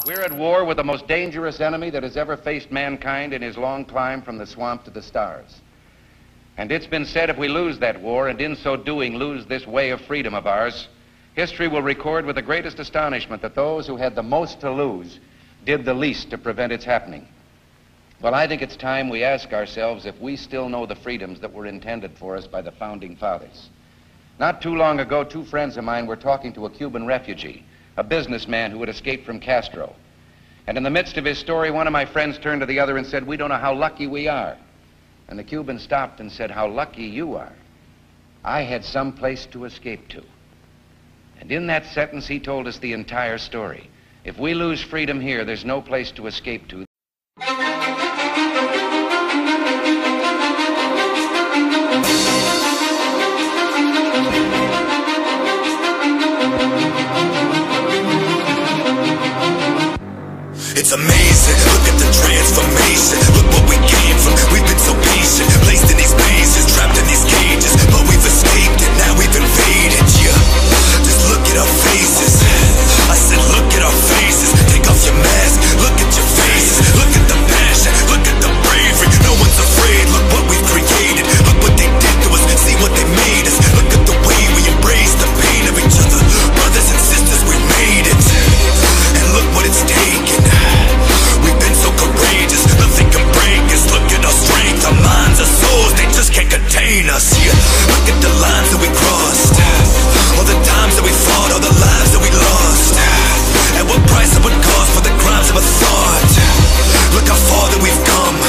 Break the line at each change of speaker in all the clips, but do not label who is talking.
We're at war with the most dangerous enemy that has ever faced mankind in his long climb from the swamp to the stars. And it's been said if we lose that war, and in so doing lose this way of freedom of ours, history will record with the greatest astonishment that those who had the most to lose did the least to prevent its happening. Well, I think it's time we ask ourselves if we still know the freedoms that were intended for us by the founding fathers. Not too long ago, two friends of mine were talking to a Cuban refugee, a businessman who had escaped from Castro. And in the midst of his story, one of my friends turned to the other and said, "We don't know how lucky we are." And the Cuban stopped and said, "How lucky you are. I had some place to escape to." And in that sentence, he told us the entire story. If we lose freedom here, there's no place to escape to.
It's amazing, look at the transformation. Look what we came from, we've been so patient. Placed in these mazes, trapped in these cages. But we've escaped it, now we've invaded. Yeah, just look at our faces. I said look at our faces. Take off your mask, look at your faces. Look at the passion, look at the bravery. No one's afraid, look what we've created. Look what they did to us, see what they made us. Look at the way we embrace the pain of each other. Brothers and sisters, we made it. And look what it's taken. We've been so courageous, nothing can break us. Look at our strength, our minds, our souls, they just can't contain us. Yeah, look at the lines that we crossed, all the times that we fought, all the lives that we lost. At what price it would cost for the crimes of a thought. Look how far that we've come.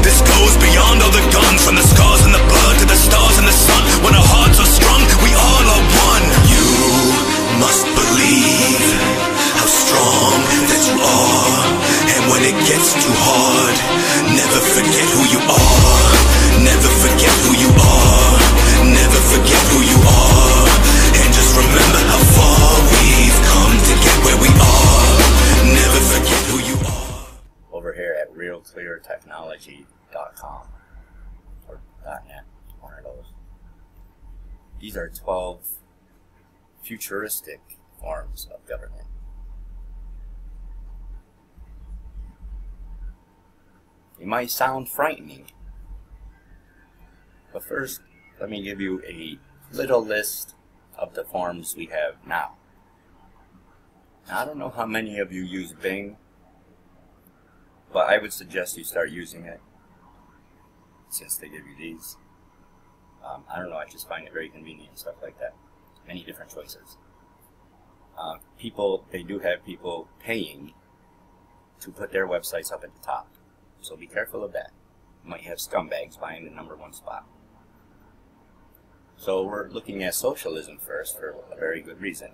This goes beyond all the guns, from the scars and the blood to the stars and the sun. When our hearts are strung, we all are one. You must believe how strong that you are. And when it gets too hard, never forget who you are. Never forget who you are. Never forget who you are. And just remember how far we've come to get where we are. Never forget who you are.
Over here at realcleartechnology.com or .net, one of those. These are 12 futuristic forms of government. It might sound frightening, but first, let me give you a little list of the forms we have now. Now, I don't know how many of you use Bing, but I would suggest you start using it since they give you these. I don't know, I just find it very convenient and stuff like that. Many different choices. They do have people paying to put their websites up at the top. So be careful of that. You might have scumbags buying the #1 spot. So we're looking at socialism first for a very good reason.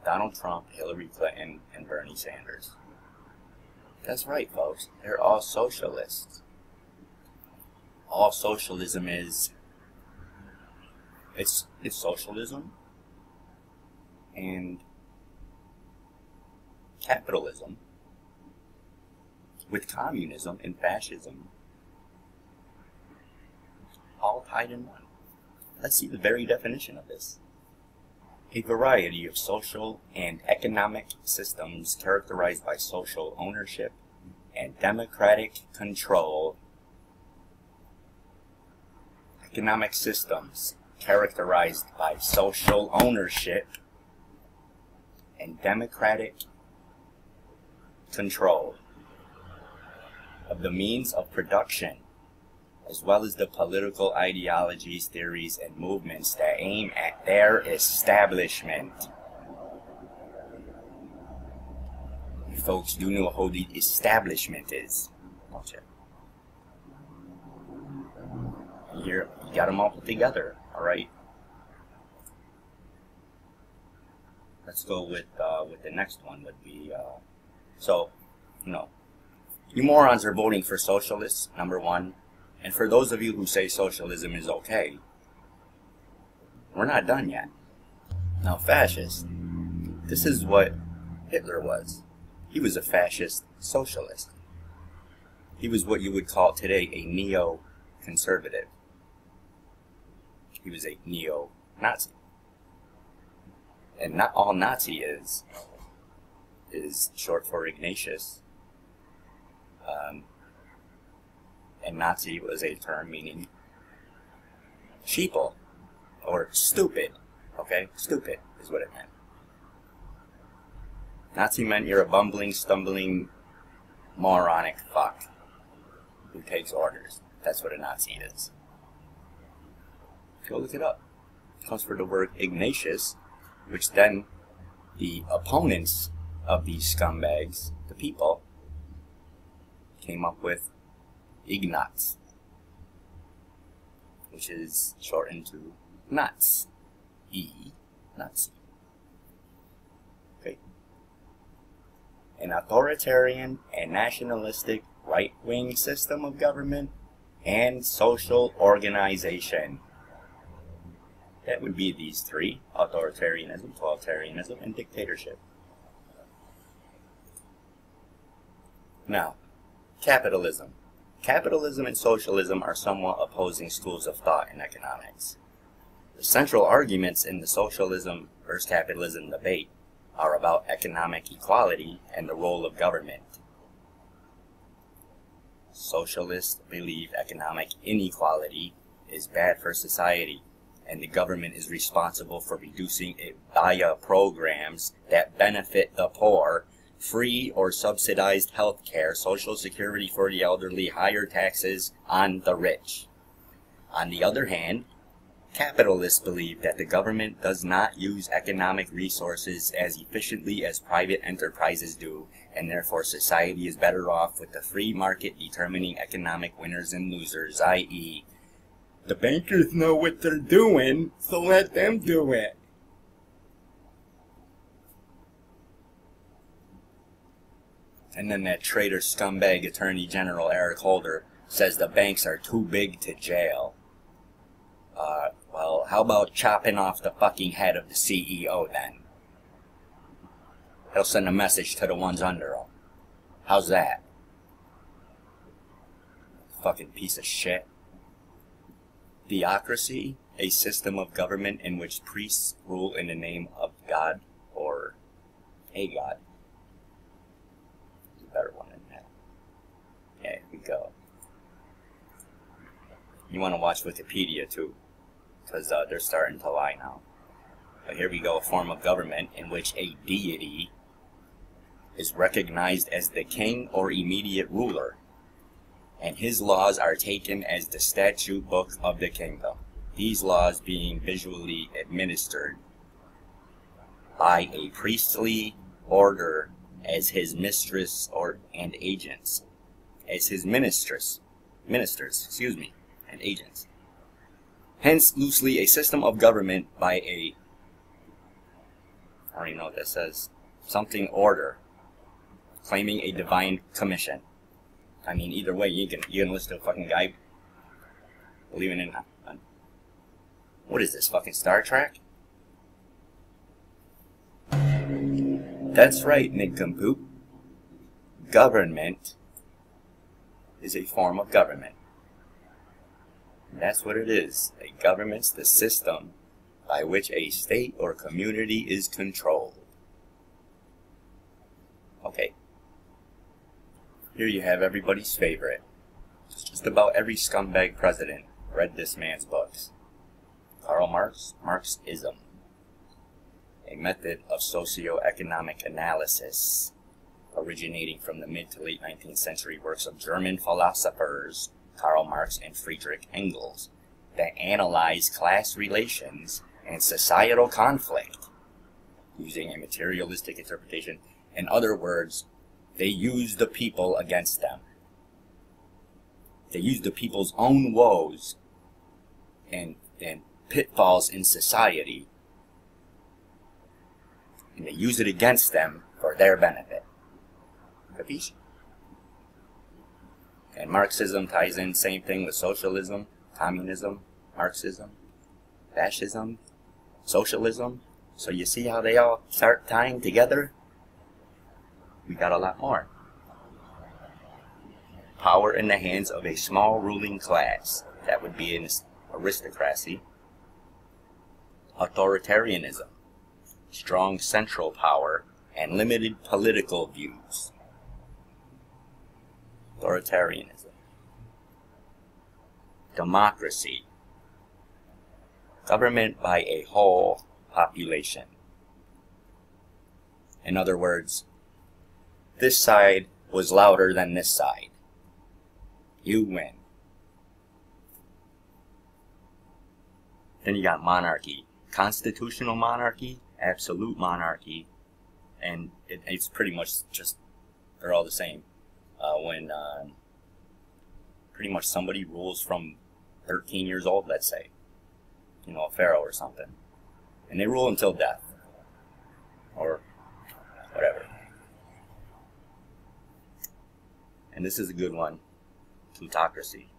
Donald Trump, Hillary Clinton, and Bernie Sanders. That's right, folks. They're all socialists. All socialism is, it's socialism and capitalism with communism and fascism all tied in one. Let's see the very definition of this. A variety of social and economic systems characterized by social ownership and democratic control. Economic systems characterized by social ownership and democratic control of the means of production, as well as the political ideologies, theories, and movements that aim at their establishment. You folks do know who the establishment is, don't you? Here, you got them all put together, alright? Let's go with the next one would be, you morons are voting for socialists, #1. And for those of you who say socialism is okay, we're not done yet. Now, fascist. This is what Hitler was. He was a fascist socialist. He was what you would call today a neo-conservative. He was a neo-Nazi. And not all Nazi is is short for Ignatius. And Nazi was a term meaning sheeple or stupid. Okay? Stupid is what it meant. Nazi meant you're a bumbling, stumbling, moronic fuck who takes orders. That's what a Nazi is. Go look it up. It comes from the word Ignatius, which then the opponents of these scumbags, the people, came up with Ignaz, which is shortened to Naz. Nazi. Okay. An authoritarian and nationalistic right-wing system of government and social organization. That would be these three: authoritarianism, totalitarianism, and dictatorship. Now, capitalism. Capitalism and socialism are somewhat opposing schools of thought in economics. The central arguments in the socialism versus capitalism debate are about economic equality and the role of government. Socialists believe economic inequality is bad for society, and the government is responsible for reducing it via programs that benefit the poor, free or subsidized health care, social security for the elderly, higher taxes on the rich. On the other hand, capitalists believe that the government does not use economic resources as efficiently as private enterprises do, and therefore society is better off with the free market determining economic winners and losers, i.e., the bankers know what they're doing, so let them do it. And then that traitor scumbag Attorney General Eric Holder says the banks are too big to jail. Well, how about chopping off the fucking head of the CEO then? He'll send a message to the ones under him. How's that? Fucking piece of shit. Theocracy, a system of government in which priests rule in the name of God or a god. There's a better one than that. Yeah, here we go. You want to watch Wikipedia too, because they're starting to lie now. But here we go, a form of government in which a deity is recognized as the king or immediate ruler, and his laws are taken as the statute book of the kingdom. These laws being visually administered by a priestly order as his mistress and agents. As his ministers, and agents. Hence, loosely, a system of government by a, I don't even know what that says, something order, claiming a divine commission. I mean, either way, you can listen to a fucking guy believing in, what is this, fucking Star Trek? That's right, nincompoop. Government is a form of government. That's what it is. A government's the system by which a state or community is controlled. Okay. Here you have everybody's favorite. Just about every scumbag president read this man's books. Karl Marx, Marxism, a method of socio-economic analysis originating from the mid to late 19th century works of German philosophers Karl Marx and Friedrich Engels that analyze class relations and societal conflict using a materialistic interpretation. In other words, they use the people against them. They use the people's own woes and pitfalls in society, and they use it against them for their benefit. Capiche? And Marxism ties in, same thing with socialism, communism, Marxism, fascism, socialism. So you see how they all start tying together? We got a lot more. Power in the hands of a small ruling class. That would be an aristocracy. Authoritarianism. Strong central power and limited political views. Authoritarianism. Democracy. Government by a whole population. In other words, this side was louder than this side. You win. Then you got monarchy. Constitutional monarchy, absolute monarchy, and it's pretty much just, they're all the same. When pretty much somebody rules from 13 years old, let's say, you know, a pharaoh or something, and they rule until death, or whatever. And this is a good one, plutocracy.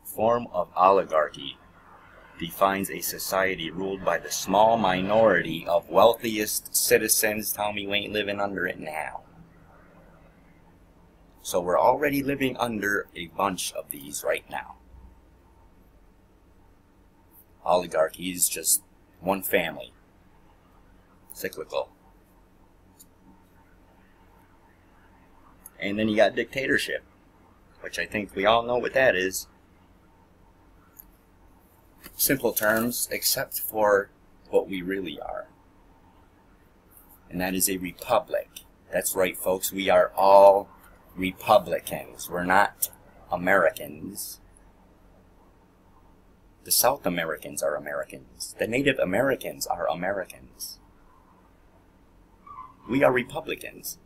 Form of oligarchy defines a society ruled by the small minority of wealthiest citizens. Tell me we ain't living under it now. So we're already living under a bunch of these right now. Oligarchy is just one family. Cyclical. And then you got dictatorship, which I think we all know what that is. Simple terms, except for what we really are. And that is a republic. That's right, folks. We are all Republicans. We're not Americans. The South Americans are Americans. The Native Americans are Americans. We are Republicans.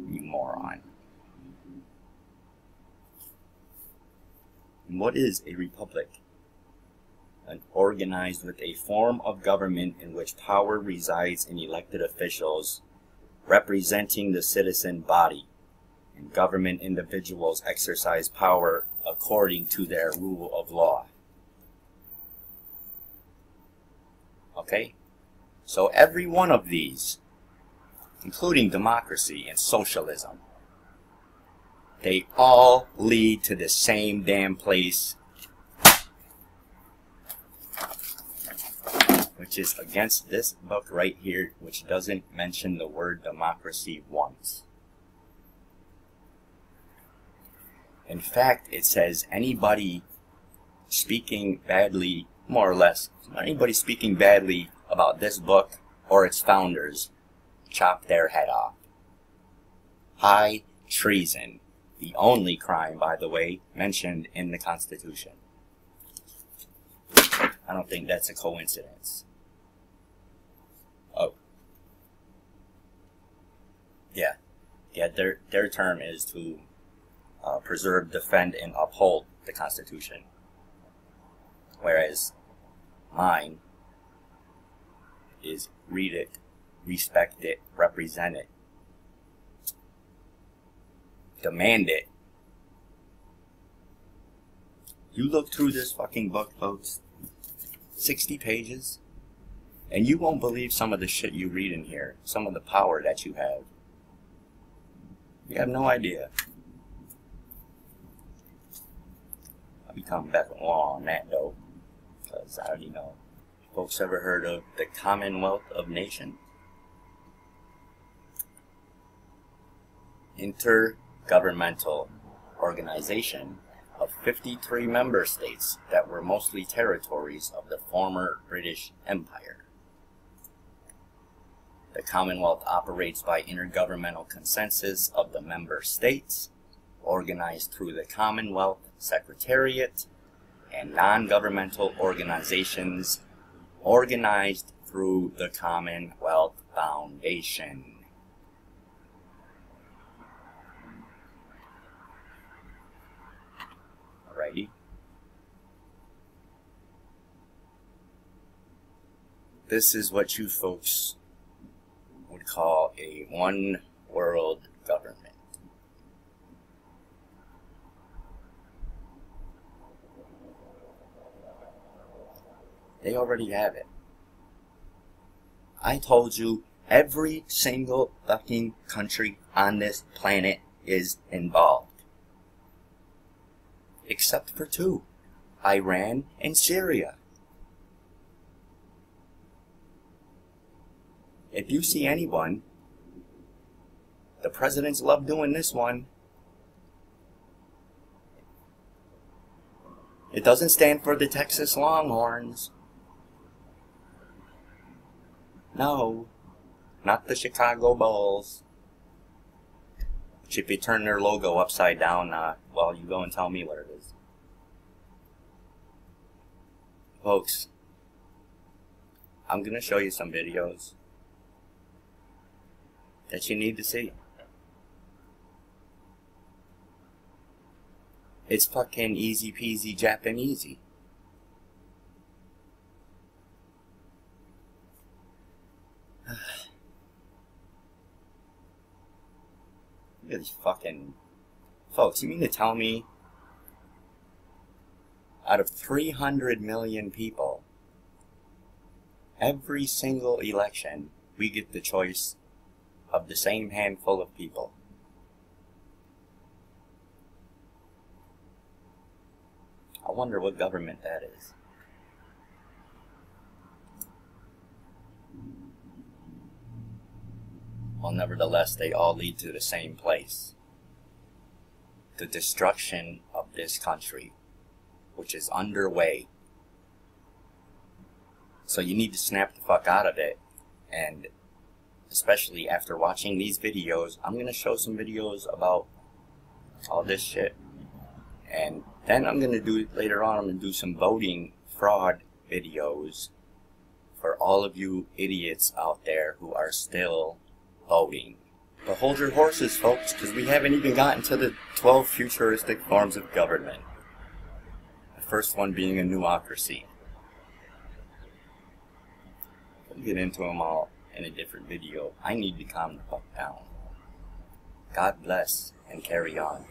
You moron. And what is a republic? Organized with a form of government in which power resides in elected officials representing the citizen body, and government individuals exercise power according to their rule of law. Okay? So every one of these, including democracy and socialism, they all lead to the same damn place, which is against this book right here, which doesn't mention the word democracy once. In fact, it says anybody speaking badly, more or less, anybody speaking badly about this book or its founders, chop their head off. High treason, the only crime, by the way, mentioned in the Constitution. I don't think that's a coincidence. Oh. Yeah, their term is to preserve, defend, and uphold the Constitution. Whereas mine is read it, respect it, represent it, demand it. You look through this fucking book, folks, 60 pages, and you won't believe some of the shit you read in here, some of the power that you have. You have no idea. I'll be coming back along on that, though, because I already know. Folks ever heard of the Commonwealth of Nations? Intergovernmental organization of 53 member states that were mostly territories of the former British Empire. The Commonwealth operates by intergovernmental consensus of the member states, organized through the Commonwealth Secretariat, and non-governmental organizations organized through the Commonwealth Foundation. Alrighty. This is what you folks would call a one world government. They already have it. I told you every single fucking country on this planet is involved. Except for two, Iran and Syria. if you see anyone, the presidents love doing this one. It doesn't stand for the Texas Longhorns. No, not the Chicago Bulls. Which if you turn their logo upside down, well, you go and tell me what it is. Folks, I'm going to show you some videos that you need to see. It's fucking easy peasy Japanesey. Look at these fucking folks. You mean to tell me out of 300 million people, every single election, we get the choice of the same handful of people? I wonder what government that is. Well, nevertheless, they all lead to the same place. The destruction of this country, which is underway. So you need to snap the fuck out of it. And especially after watching these videos, I'm going to show some videos about all this shit. And then I'm going to do, later on, I'm going to do some voting fraud videos for all of you idiots out there who are still voting. But hold your horses, folks, because we haven't even gotten to the 12 futuristic forms of government. The first one being a newocracy. We'll get into them all in a different video. I need to calm the fuck down. God bless and carry on.